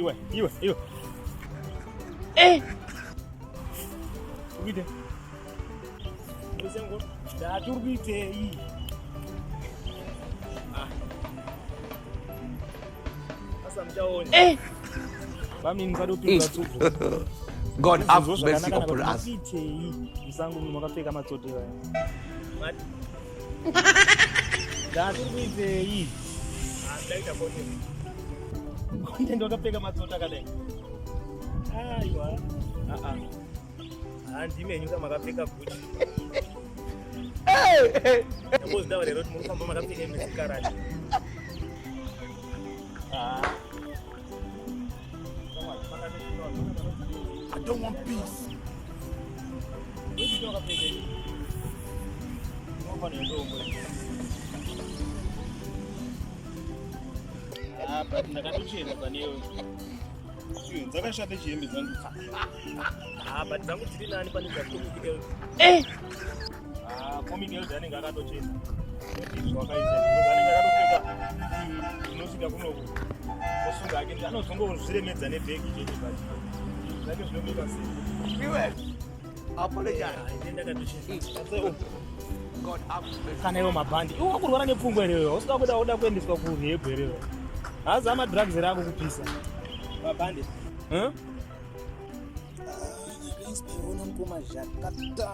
Iwe. Ubide. Usengo. Da turbite hii. Sasa mtaona. Bami ngado pizza tupo. God have mercy upon us. Msangu mwakapeka matsote waya. Mati. Da turbite hii. Ndaita kote. Konde ndo akapeka matsota kadai. Aiwa. Ndimenyuka makapfeka bhuti. Ndambozvidava lero kuti murikufamba makapfeka misikarani. I don't want peace. Ndakatochena panewe. Dzakashata chihembe dzangu. But dzangu dziri nani pane dzakomiki girls. Comic girls anenge akatochena. Zvakaita. Anenge akatopfeka inosvika kunoku. Osunga ake anozongozviremedza nebhegi chete basi. Zvake zvinomira sei. Iwe. Apologize. Ndakatochena. God have mercy. Kana iwo mabhandi. Iwe wakurwara nepfungwa ere iwe? Usika kuda oda kuendeswa kurehab ere iwe? Hazi amadrugs ere akukupisa. Mabhandi. Ona mukoma zvakata.